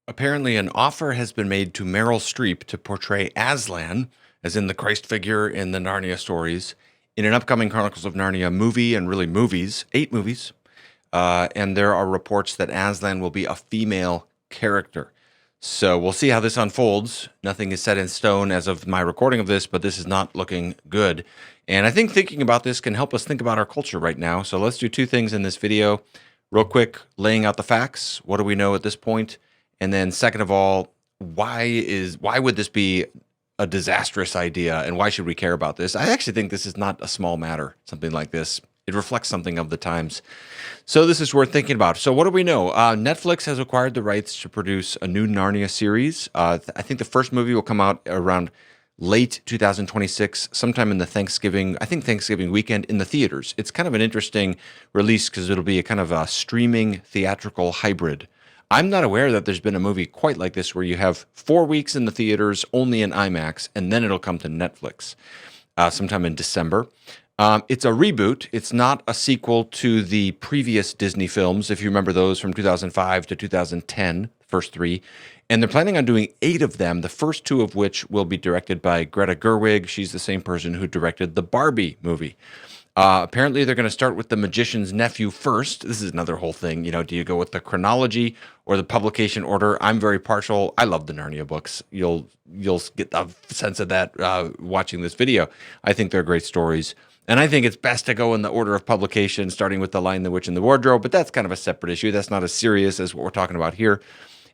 Apparently, an offer has been made to Meryl Streep to portray Aslan, as in the Christ figure in the Narnia stories, in an upcoming Chronicles of Narnia movie, and really movies, 8 movies. And there are reports that Aslan will be a female character. So we'll see how this unfolds. Nothing is set in stone as of my recording of this, but this is not looking good. And I think thinking about this can help us think about our culture right now. So let's do 2 things in this video. Real quick, laying out the facts. What do we know at this point? And then second of all, why would this be a disastrous idea, and why should we care about this? I actually think this is not a small matter, something like this. It reflects something of the times. So this is worth thinking about. So what do we know? Netflix has acquired the rights to produce a new Narnia series. I think the first movie will come out around late 2026, sometime in the Thanksgiving weekend in the theaters. It's kind of an interesting release because it'll be a kind of a streaming theatrical hybrid. I'm not aware that there's been a movie quite like this where you have 4 weeks in the theaters, only in IMAX, and then it'll come to Netflix sometime in December. It's a reboot. It's not a sequel to the previous Disney films, if you remember those from 2005 to 2010, the first 3. And they're planning on doing 8 of them, the first 2 of which will be directed by Greta Gerwig. She's the same person who directed the Barbie movie. Apparently, they're going to start with The Magician's Nephew first. This is another whole thing. You know, do you go with the chronology or the publication order? I'm very partial. I love the Narnia books. You'll get a sense of that watching this video. I think they're great stories. And I think it's best to go in the order of publication, starting with The Lion, the Witch, and the Wardrobe. But that's kind of a separate issue. That's not as serious as what we're talking about here.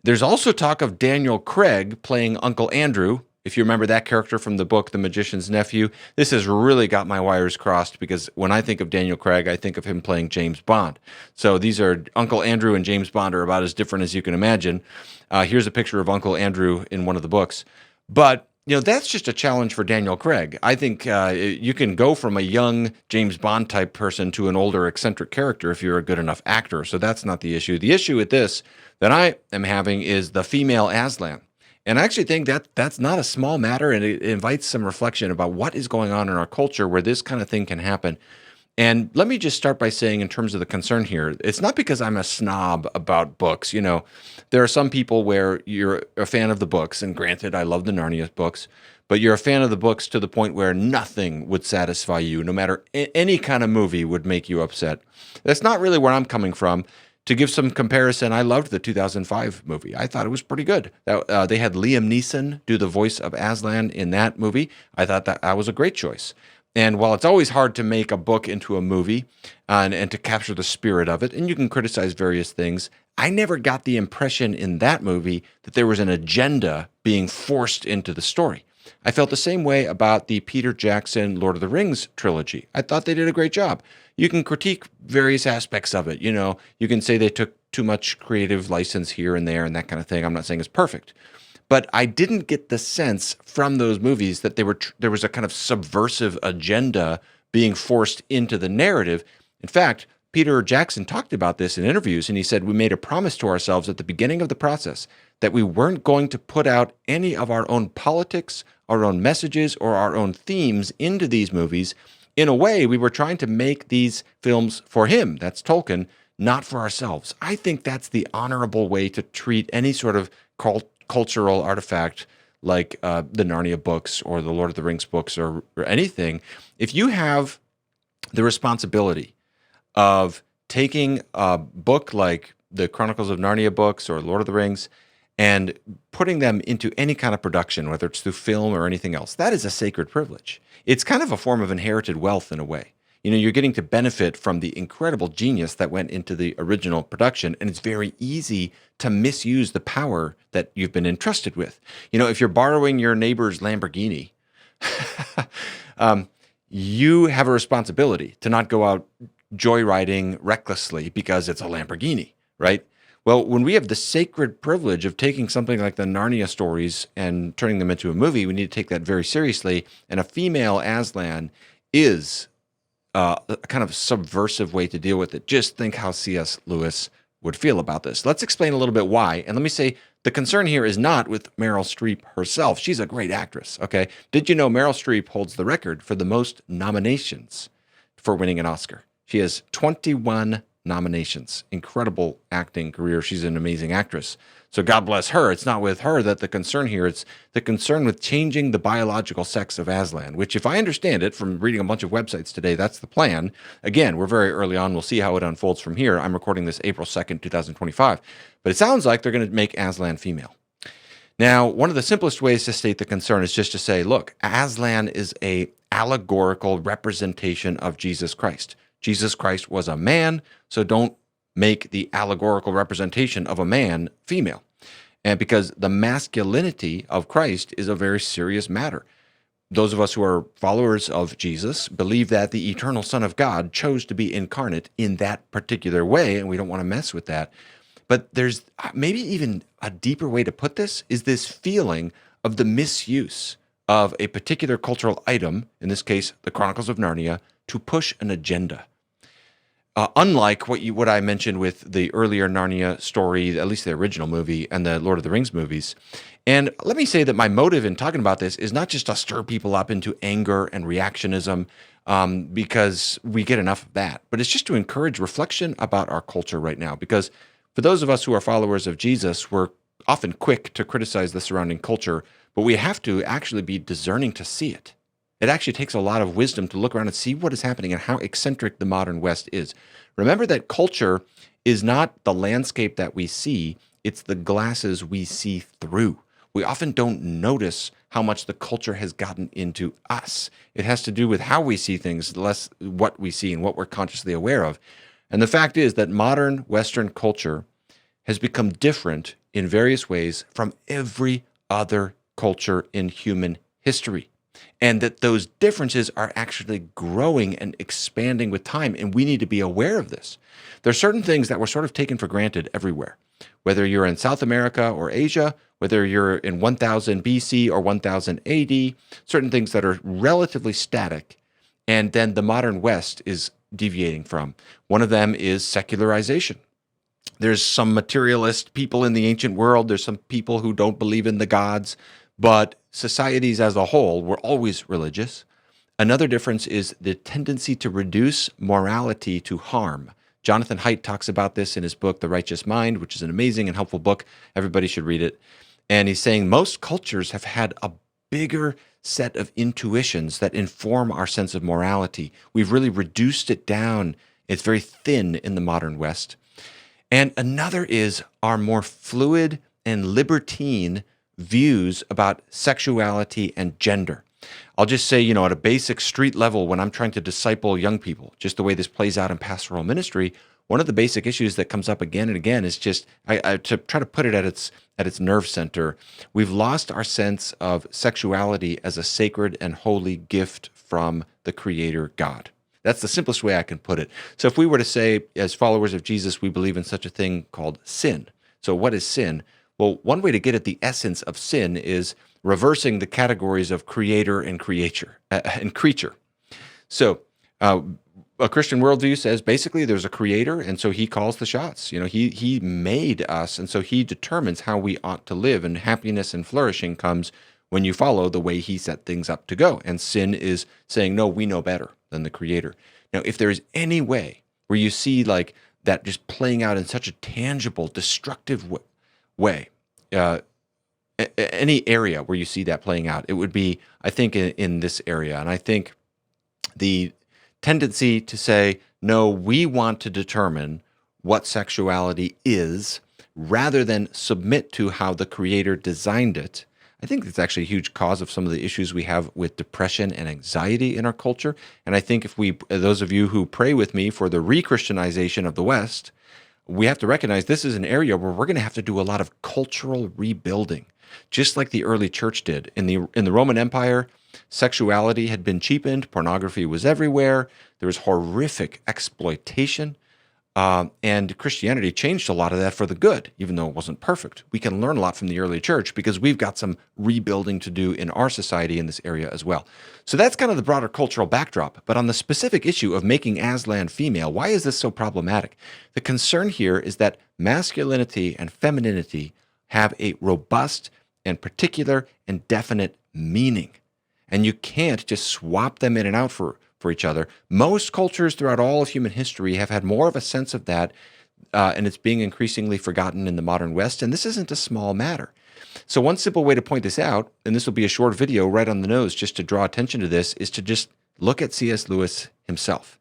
There's also talk of Daniel Craig playing Uncle Andrew. If you remember that character from the book, The Magician's Nephew, this has really got my wires crossed because when I think of Daniel Craig, I think of him playing James Bond. So these are Uncle Andrew and James Bond are about as different as you can imagine. Here's a picture of Uncle Andrew in one of the books. But, you know, that's just a challenge for Daniel Craig. I think you can go from a young James Bond type person to an older eccentric character if you're a good enough actor. So that's not the issue. The issue with this that I am having is the female Aslan. And I actually think that that's not a small matter, and it invites some reflection about what is going on in our culture where this kind of thing can happen. And let me just start by saying, in terms of the concern here, it's not because I'm a snob about books. You know, there are some people where you're a fan of the books, and granted, I love the Narnia books, but you're a fan of the books to the point where nothing would satisfy you, no matter any kind of movie would make you upset. That's not really where I'm coming from. To give some comparison, I loved the 2005 movie. I thought it was pretty good. They had Liam Neeson do the voice of Aslan in that movie. I thought that was a great choice. And while it's always hard to make a book into a movie and to capture the spirit of it, and you can criticize various things, I never got the impression in that movie that there was an agenda being forced into the story. I felt the same way about the Peter Jackson Lord of the Rings trilogy. I thought they did a great job. You can critique various aspects of it. You know, you can say they took too much creative license here and there and that kind of thing. I'm not saying it's perfect. But I didn't get the sense from those movies that there was a kind of subversive agenda being forced into the narrative. In fact, Peter Jackson talked about this in interviews, and he said, we made a promise to ourselves at the beginning of the process that we weren't going to put out any of our own politics, our own messages, or our own themes into these movies. In a way, we were trying to make these films for him, that's Tolkien, not for ourselves. I think that's the honorable way to treat any sort of cultural artifact like the Narnia books or the Lord of the Rings books or anything. If you have the responsibility of taking a book like the Chronicles of Narnia books or Lord of the Rings and putting them into any kind of production, whether it's through film or anything else, that is a sacred privilege. It's kind of a form of inherited wealth in a way. You know, you're getting to benefit from the incredible genius that went into the original production, and it's very easy to misuse the power that you've been entrusted with. You know, if you're borrowing your neighbor's Lamborghini, you have a responsibility to not go out joyriding recklessly because it's a Lamborghini, right? Well, when we have the sacred privilege of taking something like the Narnia stories and turning them into a movie, we need to take that very seriously. And a female Aslan is a kind of subversive way to deal with it. Just think how C.S. Lewis would feel about this. Let's explain a little bit why. And let me say, the concern here is not with Meryl Streep herself. She's a great actress, okay? Did you know Meryl Streep holds the record for the most nominations for winning an Oscar? She has 21 nominations. Incredible acting career. She's an amazing actress. So God bless her. It's not with her that the concern here. It's the concern with changing the biological sex of Aslan, which, if I understand it from reading a bunch of websites today, that's the plan. Again, we're very early on. We'll see how it unfolds from here. I'm recording this April 2nd, 2025. But it sounds like they're going to make Aslan female. Now, one of the simplest ways to state the concern is just to say, look, Aslan is a allegorical representation of Jesus Christ. Jesus Christ was a man, so don't make the allegorical representation of a man female. And because the masculinity of Christ is a very serious matter. Those of us who are followers of Jesus believe that the eternal Son of God chose to be incarnate in that particular way, and we don't want to mess with that. But there's maybe even a deeper way to put this, is this feeling of the misuse of a particular cultural item, in this case, the Chronicles of Narnia, to push an agenda. Unlike what I mentioned with the earlier Narnia story, at least the original movie, and the Lord of the Rings movies. And let me say that my motive in talking about this is not just to stir people up into anger and reactionism, because we get enough of that, but it's just to encourage reflection about our culture right now. Because for those of us who are followers of Jesus, we're often quick to criticize the surrounding culture, but we have to actually be discerning to see it. It actually takes a lot of wisdom to look around and see what is happening and how eccentric the modern West is. Remember that culture is not the landscape that we see, it's the glasses we see through. We often don't notice how much the culture has gotten into us. It has to do with how we see things, less what we see and what we're consciously aware of. And the fact is that modern Western culture has become different in various ways from every other culture in human history. And that those differences are actually growing and expanding with time, and we need to be aware of this. There are certain things that were sort of taken for granted everywhere, whether you're in South America or Asia, whether you're in 1000 BC or 1000 AD, certain things that are relatively static, and then the modern West is deviating from. One of them is secularization. There's some materialist people in the ancient world. There's some people who don't believe in the gods, but societies as a whole were always religious. Another difference is the tendency to reduce morality to harm. Jonathan Haidt talks about this in his book, The Righteous Mind, which is an amazing and helpful book. Everybody should read it. And he's saying most cultures have had a bigger set of intuitions that inform our sense of morality. We've really reduced it down. It's very thin in the modern West. And another is our more fluid and libertine views about sexuality and gender. I'll just say, at a basic street level, when I'm trying to disciple young people, just the way this plays out in pastoral ministry, one of the basic issues that comes up again and again is just to try to put it at its nerve center. We've lost our sense of sexuality as a sacred and holy gift from the Creator God. That's the simplest way I can put it. So if we were to say, as followers of Jesus, we believe in such a thing called sin. So what is sin? Well, one way to get at the essence of sin is reversing the categories of creator and creature. So a Christian worldview says basically there's a creator, and so he calls the shots. He made us, and so he determines how we ought to live, and happiness and flourishing comes when you follow the way he set things up to go. And sin is saying, no, we know better than the creator. Now, if there is any way where you see like that just playing out in such a tangible, destructive way, any area where you see that playing out, it would be, I think, in this area. And I think the tendency to say, no, we want to determine what sexuality is rather than submit to how the Creator designed it, I think it's actually a huge cause of some of the issues we have with depression and anxiety in our culture. And I think if those of you who pray with me for the re-Christianization of the West, we have to recognize this is an area where we're going to have to do a lot of cultural rebuilding, just like the early church did. In the Roman Empire, sexuality had been cheapened, pornography was everywhere, there was horrific exploitation, and Christianity changed a lot of that for the good, even though it wasn't perfect. We can learn a lot from the early church because we've got some rebuilding to do in our society in this area as well. So that's kind of the broader cultural backdrop. But on the specific issue of making Aslan female, why is this so problematic? The concern here is that masculinity and femininity have a robust and particular and definite meaning. And you can't just swap them in and out for for each other. Most cultures throughout all of human history have had more of a sense of that, and it's being increasingly forgotten in the modern West, and this isn't a small matter. So one simple way to point this out, and this will be a short video right on the nose just to draw attention to this, is to just look at C.S. Lewis himself.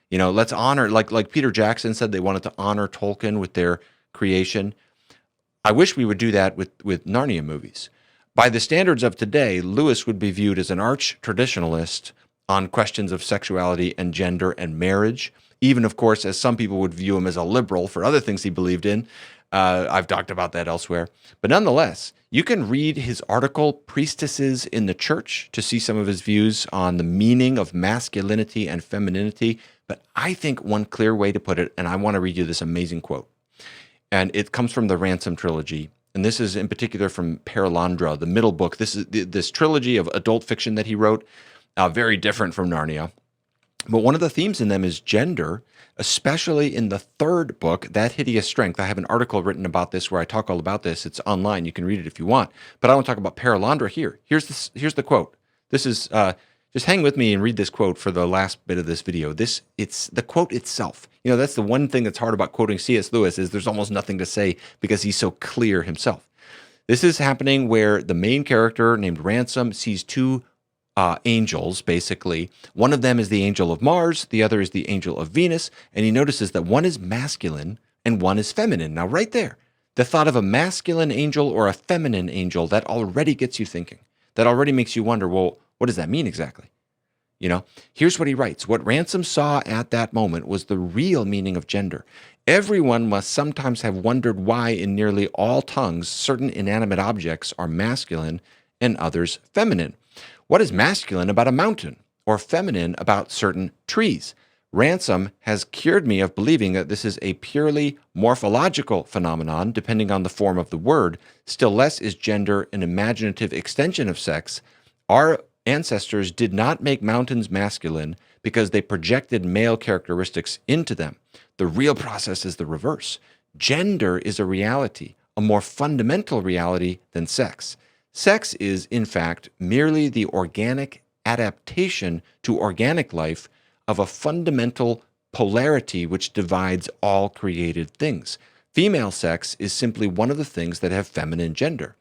Let's honor, like Peter Jackson said, they wanted to honor Tolkien with their creation. I wish we would do that with Narnia movies. By the standards of today, Lewis would be viewed as an arch traditionalist on questions of sexuality and gender and marriage, even, of course, as some people would view him as a liberal for other things he believed in. I've talked about that elsewhere. But nonetheless, you can read his article, Priestesses in the Church, to see some of his views on the meaning of masculinity and femininity. But I think one clear way to put it, and I want to read you this amazing quote, and it comes from the Ransom trilogy. And this is in particular from Perelandra, the middle book. This is this trilogy of adult fiction that he wrote, very different from Narnia. But one of the themes in them is gender, especially in the third book, That Hideous Strength. I have an article written about this where I talk all about this. It's online. You can read it if you want. But I want to talk about Perelandra here. Here's the quote. This is just hang with me and read this quote for the last bit of this video. It's the quote itself. That's the one thing that's hard about quoting C.S. Lewis is there's almost nothing to say because he's so clear himself. This is happening where the main character named Ransom sees two angels, basically. One of them is the angel of Mars, the other is the angel of Venus, and he notices that one is masculine and one is feminine. Now, right there, the thought of a masculine angel or a feminine angel, that already gets you thinking. That already makes you wonder, well, what does that mean exactly? Here's what he writes. What Ransom saw at that moment was the real meaning of gender. Everyone must sometimes have wondered why in nearly all tongues certain inanimate objects are masculine and others feminine. What is masculine about a mountain or feminine about certain trees? Ransom has cured me of believing that this is a purely morphological phenomenon, depending on the form of the word. Still less is gender an imaginative extension of sex. Our ancestors did not make mountains masculine because they projected male characteristics into them. The real process is the reverse. Gender is a reality, a more fundamental reality than sex. Sex is, in fact, merely the organic adaptation to organic life of a fundamental polarity which divides all created things. Female sex is simply one of the things that have feminine gender.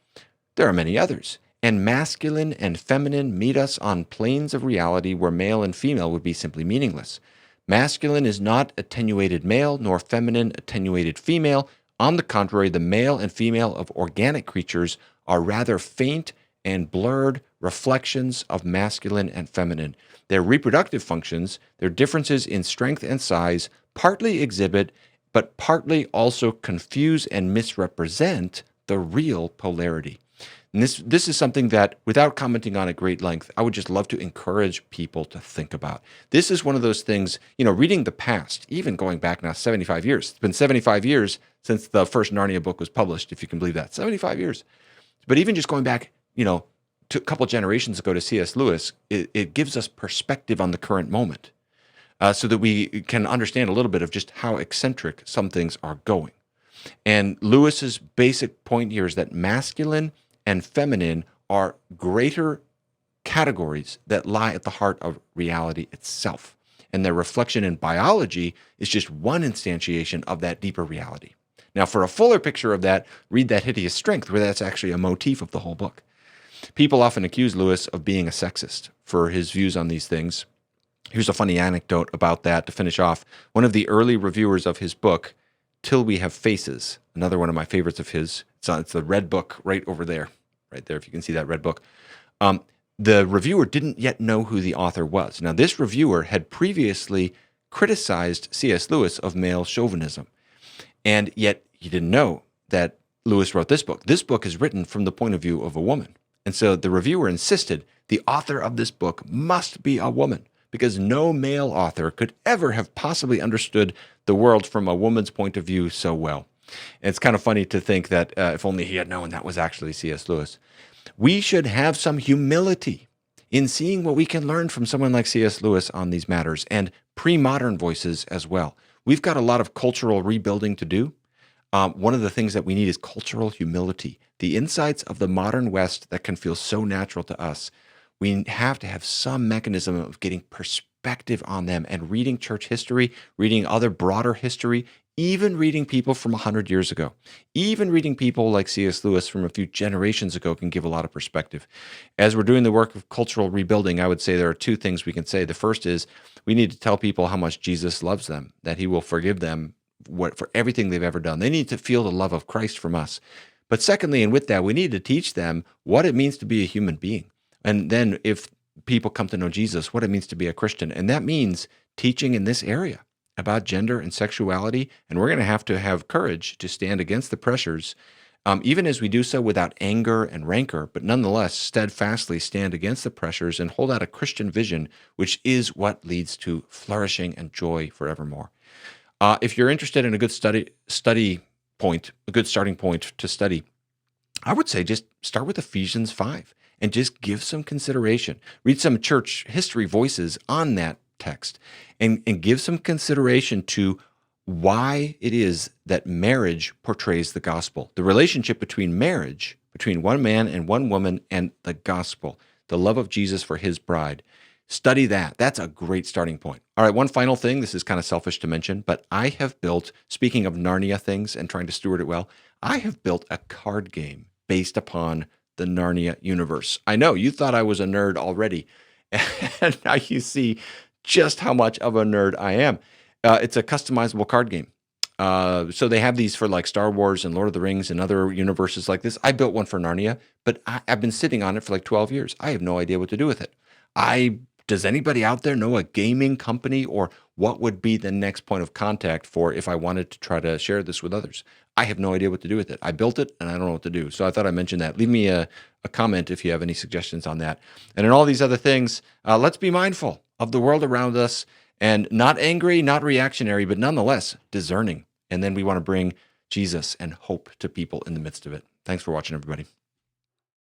There are many others, and masculine and feminine meet us on planes of reality where male and female would be simply meaningless. Masculine is not attenuated male, nor feminine attenuated female. On the contrary, the male and female of organic creatures are rather faint and blurred reflections of masculine and feminine. Their reproductive functions, their differences in strength and size, partly exhibit, but partly also confuse and misrepresent the real polarity. And this is something that, without commenting on at great length, I would just love to encourage people to think about. This is one of those things, reading the past, even going back now 75 years. It's been 75 years since the first Narnia book was published, if you can believe that. 75 years. But even just going back, to a couple generations ago to C.S. Lewis, it gives us perspective on the current moment so that we can understand a little bit of just how eccentric some things are going. And Lewis's basic point here is that masculine and feminine are greater categories that lie at the heart of reality itself. And their reflection in biology is just one instantiation of that deeper reality. Now, for a fuller picture of that, read That Hideous Strength, where that's actually a motif of the whole book. People often accuse Lewis of being a sexist for his views on these things. Here's a funny anecdote about that to finish off. One of the early reviewers of his book, Till We Have Faces, another one of my favorites of his, it's the red book right over there, right there, if you can see that red book. The reviewer didn't yet know who the author was. Now, this reviewer had previously criticized C.S. Lewis of male chauvinism, and yet he didn't know that Lewis wrote this book. This book is written from the point of view of a woman. And so the reviewer insisted the author of this book must be a woman, because no male author could ever have possibly understood the world from a woman's point of view so well. And it's kind of funny to think that if only he had known that was actually C.S. Lewis. We should have some humility in seeing what we can learn from someone like C.S. Lewis on these matters, and pre-modern voices as well. We've got a lot of cultural rebuilding to do. One of the things that we need is cultural humility. The insights of the modern West that can feel so natural to us, we have to have some mechanism of getting perspective on them, and reading church history, reading other broader history, even reading people from 100 years ago, even reading people like C.S. Lewis from a few generations ago can give a lot of perspective. As we're doing the work of cultural rebuilding, I would say there are two things we can say. The first is we need to tell people how much Jesus loves them, that he will forgive them for everything they've ever done. They need to feel the love of Christ from us. But secondly, and with that, we need to teach them what it means to be a human being. And then if people come to know Jesus, what it means to be a Christian. And that means teaching in this area about gender and sexuality. And we're going to have courage to stand against the pressures, even as we do so without anger and rancor, but nonetheless steadfastly stand against the pressures and hold out a Christian vision, which is what leads to flourishing and joy forevermore. If you're interested in a good study point, a good starting point to study, I would say just start with Ephesians 5 and just give some consideration. Read some church history voices on that text and give some consideration to why it is that marriage portrays the gospel, the relationship between marriage, between one man and one woman, and the gospel, the love of Jesus for his bride. Study that. That's a great starting point. All right, one final thing. This is kind of selfish to mention, but I have built, speaking of Narnia things and trying to steward it well, I have built a card game based upon the Narnia universe. I know you thought I was a nerd already, and now you see just how much of a nerd I am. It's a customizable card game. So they have these for like Star Wars and Lord of the Rings and other universes like this. I built one for Narnia, but I've been sitting on it for like 12 years. I have no idea what to do with it. Does anybody out there know a gaming company or what would be the next point of contact for if I wanted to try to share this with others? I have no idea what to do with it. I built it and I don't know what to do. So I thought I'd mention that. Leave me a comment if you have any suggestions on that. And in all these other things, let's be mindful of the world around us and not angry, not reactionary, but nonetheless discerning. And then we want to bring Jesus and hope to people in the midst of it. Thanks for watching, everybody.